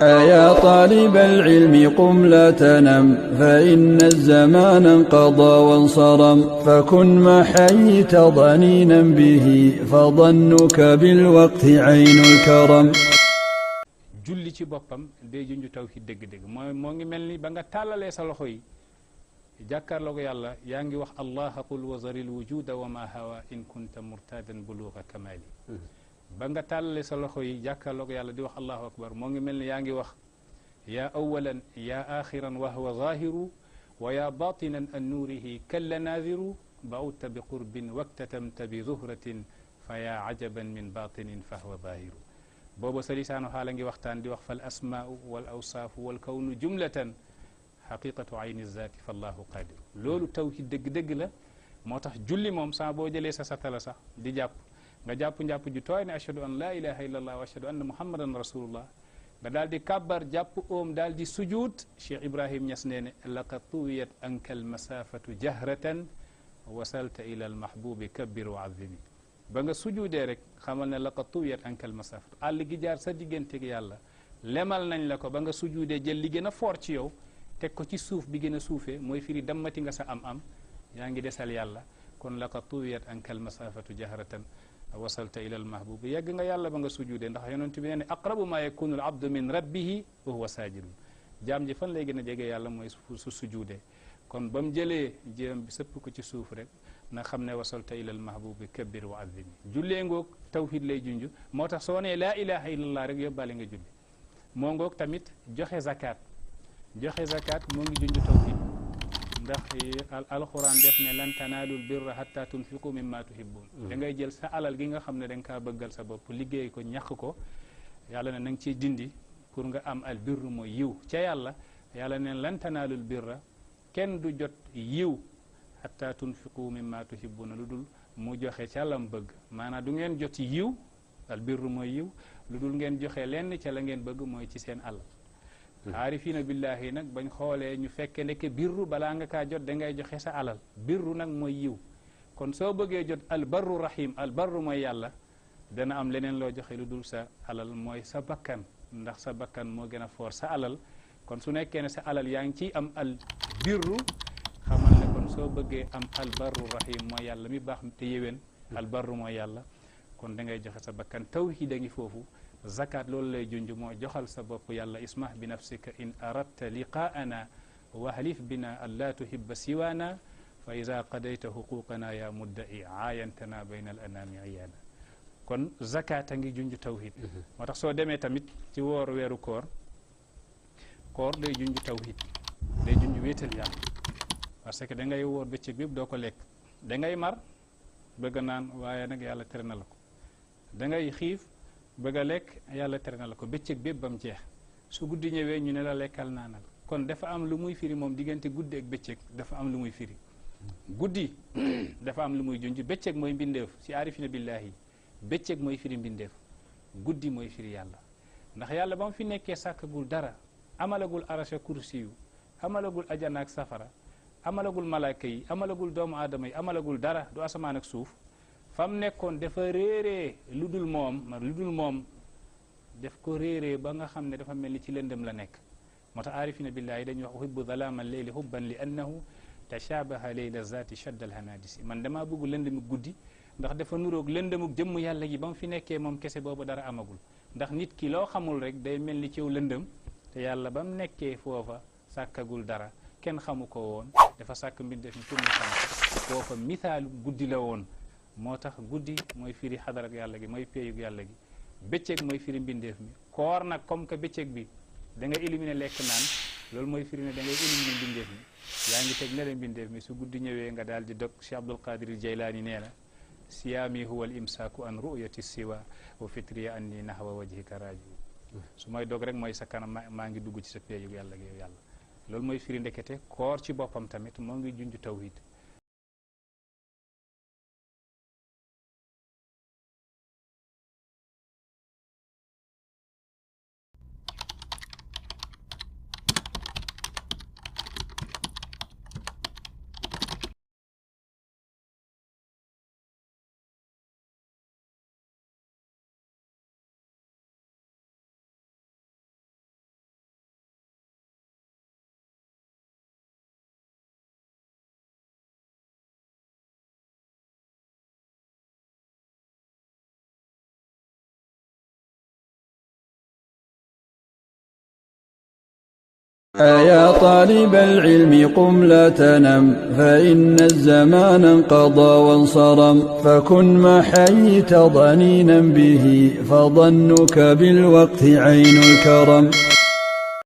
يا طالب العلم قم لا تنم فإن الزمان انقضى وانصرم فكن ما حييت ضنينا به فظنك بالوقت عين الكرم julli ci boppam day junj tawhid dëgg-dëgg moo ngi mel ni ba nga tàllalee sa loxo yi jàkkaarloo ko yàlla yaa ngi wax allah qul wa zaril wujuda wa ma hawa in kunta murtadan buluga kamali ba nga tàllalee sa loxo yi jàkkaarloo ko yàlla di wax allahu akbar moo ngi mel ni yaa ngi wax yaa awalan yaa axiran wa huwa zahiru wa yaa batinan an nuurihi kalla naadiru ba'udta bi qurbin waktatamta bi zuhratin fa yaa ajaban min batinin fa huwa zahiru booba sa lisaanu xaala ngi waxtaan di wax fal asmaau wal awsaafu wal kawnu jumlatan xaqiqatu ayni zaati fa allahu qadir loolu tawhid dëgg-dëgg la moo tax julli moom saa boo jëlee sa satala sax di jàpp nga jàpp-njàpp ju tooy ne ashhadu an la ilaha illa allah wa ashhadu anna muhammadan rasulullah nga daal di kàbbar jàpp oom daal di sujuud Cheikh Ibrahim Ñas nee ne laqad tuwiyat anka almasafatu jahratan wasalta ila almahbubi kabbir wa azimi ba nga sujuudee rek xamal ne laqad tuwiyat anka almasafatu àll gi jaar sa digganteeg yàlla lemal nañ la ko ba nga sujuudee jël li gën a foor ci yow teg ko ci suuf bi gën a suufee mooy firi dammati nga sa am-am yaa ngi desal yàlla kon laqad tuwiyat anka almasafatu jahratan wasalta ila almahbubi yegg nga yàlla ba nga sujuudee ndax yonent bi nee ne aqrabu ma yakunu al abdu min rabbihi wa huwa sajidun jaam ji fan lay gën a jege yàlla mooy su sujuudee kon ba mu jëlee jéem bi sëpp ko ci suuf rek na xam ne wasalta ila almahbubi kabbir wa azimi jullee ngoog tawhid lay junj moo tax soo nee laa ilaha illallah rek yóbbaale nga julli moo ngoog tamit joxe zakat moo ngi junj tawhid ndax alquran def ne lan tanaalul birra hatta tunfiqu mimma tuhibbun da ngay jël sa alal gi nga xam ne da nga kaa bëggal sa bopp liggéey ko ñàq ko yàlla ne na nga ciy dindi pour nga am al birru mooy yiw ca yàlla ne lan tanaalul birra kenn du jot yiw hatta tunfiqu mimma tuhibbuna lu dul mu joxe ca lam bëgg maanaam du ngeen jot yiw al birru mooy yiw lu dul ngeen joxe lenn ca la ngeen bëgg mooy ci seen alal aarifina billahi nag bañ xoolee ñu fekke ndeke birru balaa nga kaa jot da ngay joxe sa alal birru nag mooy yiw kon soo bëggee jot albarru rahim albarru mooy yàlla dana am leneen loo joxe lu dul sa alal mooy sa bakkan ndax sa bakkan moo gën a foor sa alal kon su nekkee ne sa alal yaa ngi ciy am al birru xamal ne kon soo bëggee am albarru rahim mooy yàlla mi baax te yéwén albarru mooy yàlla kon da ngay joxe sa bakkan tawhid a ngi foofu zakat loolu lay junj mooy joxal sa bopp yàlla ismah bi nafsika in aradta liqaana wahlif bina an la tuhibba siwaana fa ida qadayta huquqana ya muddai aayantana bayna al anami iyaana kon zakat a ngi junj tawhid moo tax soo demee tamit ci woor weeru koor day junj tawhid day junj wéetal yàlla parce que da ngay woor bëccëg bépp doo ko lekk da ngay mar bëgg naan waaye nag yàlla tere na la ko da ngay xiif bëgg a lekk yàlla tere na la ko bëccëg bépp ba mu jeex su guddi ñëwee ñu ne la lekkal naanal kon dafa am lu muy firi moom diggante guddi ak bëccëg dafa am lu muy firi guddi dafa am lu muy junj bëccëg mooy mbindeef si aarifina billahi bëccëg mooy firi mbindeef guddi mooy firi yàlla ndax yàlla ba mu fi nekkee sàkkagul dara amalagul arasha kursiyu amalagul ajana ak safara amalagul malaaka yi amalagul doomu aadama yi amalagul dara du asamaan ak suuf fam nekkoon dafa réeree lu dul moom daf ko réeree ba nga xam ne dafa mel ni ci lëndëm la nekk moo tax aarifina billahi dañuy wax uhibbu zalaama leyli hubban li annahu tashabaha leyla zati shadd al hanadisi man damaa bëgg lëndëmuk guddi ndax dafa nuroog lëndëmuk jëmm yàlla gi ba mu fi nekkee moom kese boobu dara amagul ndax nit ki loo xamul rek day mel ni ciw lëndëm te yàlla ba mu nekkee foofa sàkkagul dara kenn xamu ko woon dafa sàkk mbindeef mi pour mu xam foofa misaalu guddi la woon moo tax guddi mooy firi xadarak yàlla gi mooy péeyug yàlla gi bëccëg mooy firi mbindeef mi koor nag comme que bëccëg bi da nga éliminer lekk naan loolu mooy firi ne da ngay éliminer mbindeef mi yaa ngi teg ne la mbindeef mi su guddi ñëwee nga daal di dog Cheikh Abdul Qadir Jaylaani nee na siyaami huwa al imsaaku an ru'yati siwa wa fitriya anni nahwa wajhika raji su may dog rek mooy sa kanam maa ngi dugg ci sa péeyug yàlla gi yow yàlla loolu mooy firi ndekete koor ci boppam tamit moo ngi junj tawhid يا طالب العلم قم لا تنم فإن الزمان انقضى وانصرم فكن ما حييت ضنينا به فظنك بالوقت عين الكرم